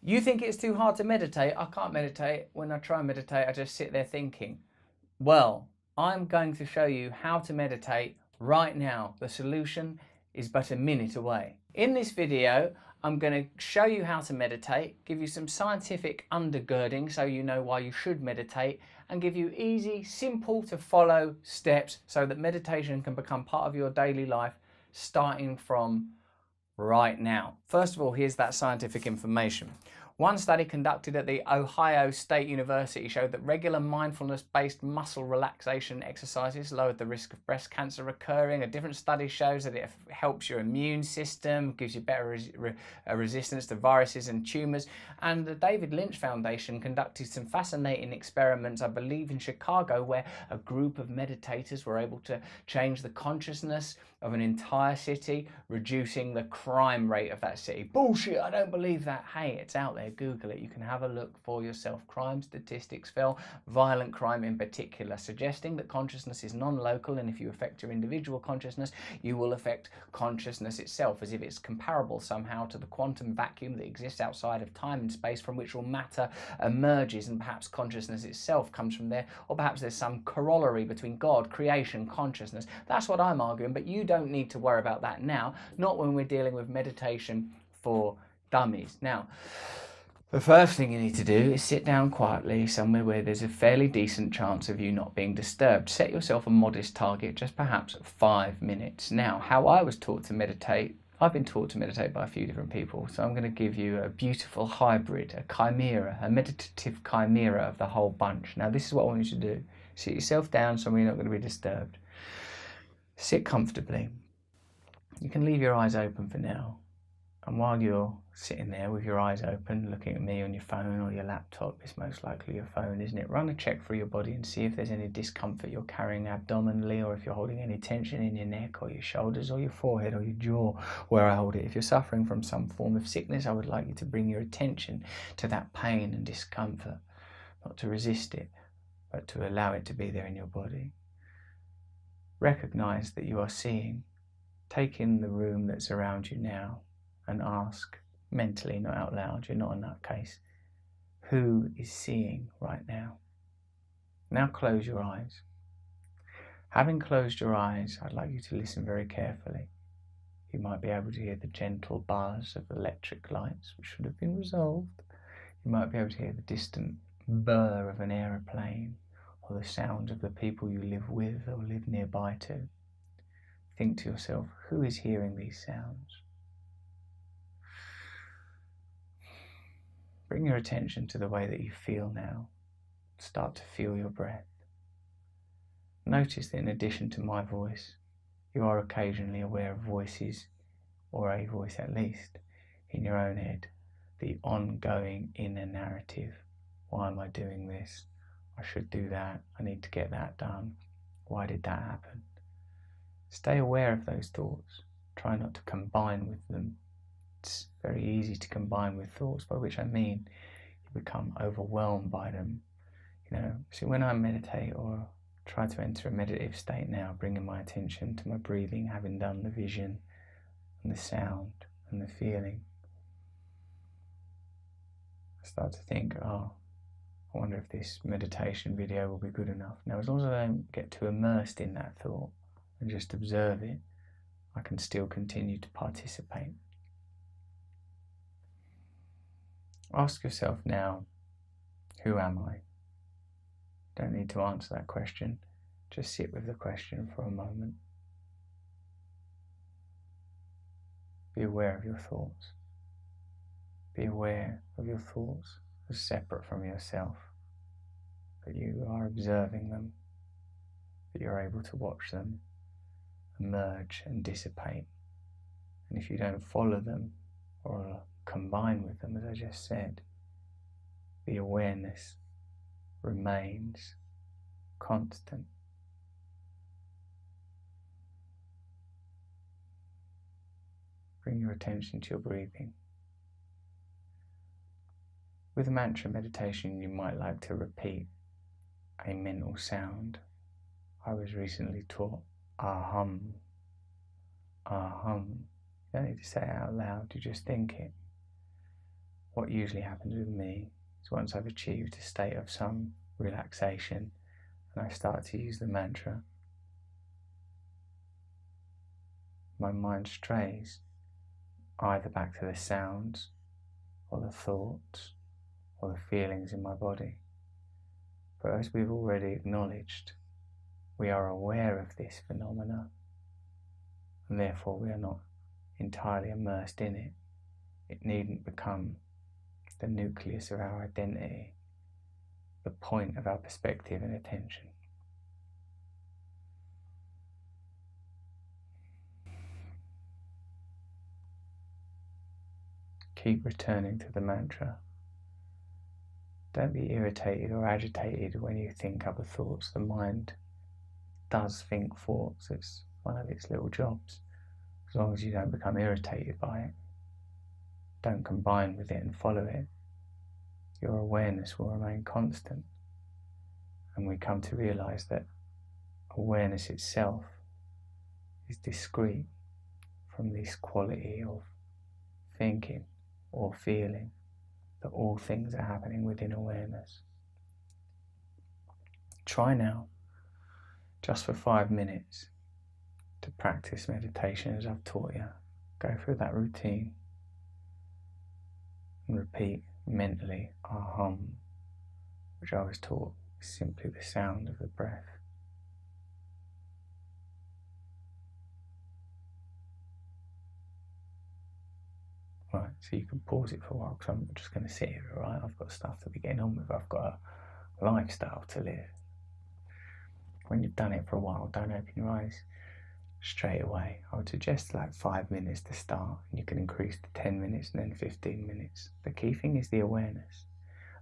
You think it's too hard to meditate? I can't meditate. When I try and meditate, I just sit there thinking. Well, I'm going to show you how to meditate right now. The solution is but a minute away. In this video, I'm going to show you how to meditate, give you some scientific undergirding so you know why you should meditate, and give you easy, simple to follow steps so that meditation can become part of your daily life starting from right now. First of all, here's that scientific information. One study conducted at The Ohio State University showed that regular mindfulness-based muscle relaxation exercises lowered the risk of breast cancer recurring. A different study shows that it helps your immune system, gives you better resistance to viruses and tumours. And the David Lynch Foundation conducted some fascinating experiments, I believe in Chicago, where a group of meditators were able to change the consciousness of an entire city, reducing the crime rate of that city. Bullshit, I don't believe that. Hey, it's out there. Google it. You can have a look for yourself. Crime statistics fell, violent crime in particular, suggesting that consciousness is non-local, and if you affect your individual consciousness, you will affect consciousness itself, as if it's comparable somehow to the quantum vacuum that exists outside of time and space, from which all matter emerges, and perhaps consciousness itself comes from there, or perhaps there's some corollary between God, creation, consciousness. That's what I'm arguing, but you don't need to worry about that now, not when we're dealing with meditation for dummies. Now, the first thing you need to do is sit down quietly somewhere where there's a fairly decent chance of you not being disturbed. Set yourself a modest target, just perhaps 5 minutes. Now, how I was taught to meditate, I've been taught to meditate by a few different people, so I'm going to give you a beautiful hybrid, a chimera, a meditative chimera of the whole bunch. Now, this is what I want you to do. Sit yourself down somewhere you're not going to be disturbed. Sit comfortably. You can leave your eyes open for now. And while you're sitting there with your eyes open, looking at me on your phone or your laptop, it's most likely your phone, isn't it? Run a check through your body and see if there's any discomfort you're carrying abdominally, or if you're holding any tension in your neck or your shoulders or your forehead or your jaw where I hold it. If you're suffering from some form of sickness, I would like you to bring your attention to that pain and discomfort, not to resist it, but to allow it to be there in your body. Recognize that you are seeing. Take in the room that's around you now, and ask mentally, not out loud, you're not in that case, who is seeing right now? Now close your eyes. Having closed your eyes, I'd like you to listen very carefully. You might be able to hear the gentle buzz of electric lights, which should have been resolved. You might be able to hear the distant burr of an aeroplane, or the sound of the people you live with or live nearby to. Think to yourself, who is hearing these sounds? Bring your attention to the way that you feel now. Start to feel your breath. Notice that in addition to my voice, you are occasionally aware of voices, or a voice at least, in your own head. The ongoing inner narrative. Why am I doing this? I should do that. I need to get that done. Why did that happen? Stay aware of those thoughts. Try not to combine with them. It's very easy to combine with thoughts, by which I mean you become overwhelmed by them. So when I meditate or try to enter a meditative state now, bringing my attention to my breathing, having done the vision and the sound and the feeling, I start to think, I wonder if this meditation video will be good enough. Now, as long as I don't get too immersed in that thought and just observe it, I can still continue to participate. Ask yourself now, who am I? Don't need to answer that question. Just sit with the question for a moment. Be aware of your thoughts. Be aware of your thoughts as separate from yourself, that you are observing them, that you're able to watch them emerge and dissipate. And if you don't follow them or combine with them, as I just said, the awareness remains constant. Bring your attention to your breathing. With mantra meditation, you might like to repeat a mental sound. I was recently taught aham, aham. You don't need to say it out loud, you just think it. what usually happens with me is once I've achieved a state of some relaxation and I start to use the mantra, my mind strays either back to the sounds or the thoughts or the feelings in my body. But as we've already acknowledged, we are aware of this phenomena, and therefore we are not entirely immersed in it. It needn't become the nucleus of our identity, the point of our perspective and attention. Keep returning to the mantra. Don't be irritated or agitated when you think other thoughts. The mind does think thoughts. It's one of its little jobs. As long as you don't become irritated by it, don't combine with it and follow it, your awareness will remain constant. And we come to realize that awareness itself is discrete from this quality of thinking or feeling, that all things are happening within awareness. Try now, just for 5 minutes, to practice meditation as I've taught you. Go through that routine and repeat mentally aham, which I was taught is simply the sound of the breath. Right, so you can pause it for a while, because I'm just going to sit here, right? I've got stuff to be getting on with. I've got a lifestyle to live. When you've done it for a while, don't open your eyes straight away. I would suggest like 5 minutes to start, and you can increase to 10 minutes and then 15 minutes. The key thing is the awareness.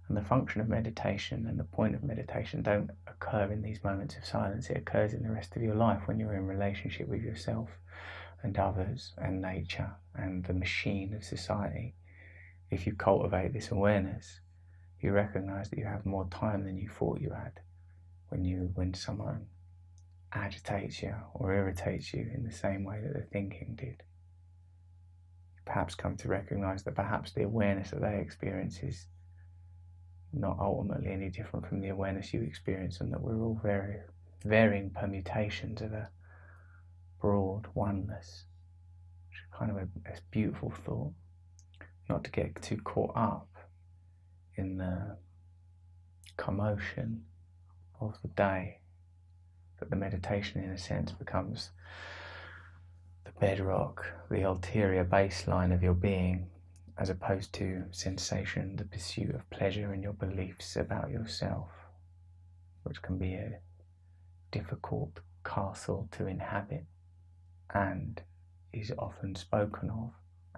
And the function of meditation and the point of meditation don't occur in these moments of silence. It occurs in the rest of your life when you're in relationship with yourself and others and nature and the machine of society. If you cultivate this awareness, you recognize that you have more time than you thought you had when someone agitates you or irritates you in the same way that the thinking did. You perhaps come to recognize that perhaps the awareness that they experience is not ultimately any different from the awareness you experience, and that we're all varying permutations of a broad oneness, which is kind of a beautiful thought. Not to get too caught up in the commotion of the day, that the meditation in a sense becomes the bedrock, the ulterior baseline of your being, as opposed to sensation, the pursuit of pleasure, and your beliefs about yourself, which can be a difficult castle to inhabit and is often spoken of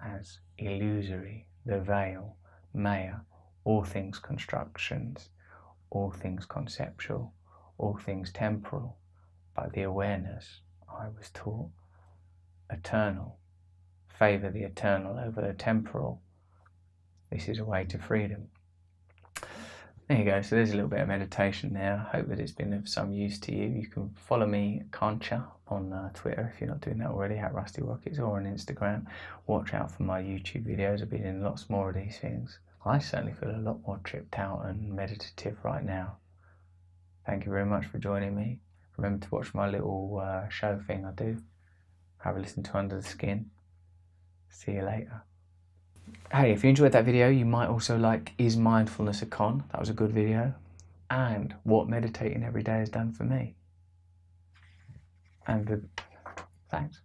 as illusory, the veil, maya, all things constructions, all things conceptual, all things temporal, but the awareness, I was taught, eternal. Favour the eternal over the temporal. This is a way to freedom. There you go, so there's a little bit of meditation there. I hope that it's been of some use to you. You can follow me, Kancha, on Twitter if you're not doing that already, at Rusty Rockets, or on Instagram. Watch out for my YouTube videos. I've been in lots more of these things. I certainly feel a lot more tripped out and meditative right now. Thank you very much for joining me. Remember to watch my little show thing I do. Have a listen to Under the Skin. See you later. Hey, if you enjoyed that video, you might also like Is Mindfulness a Con? That was a good video. And what meditating every day has done for me. And thanks.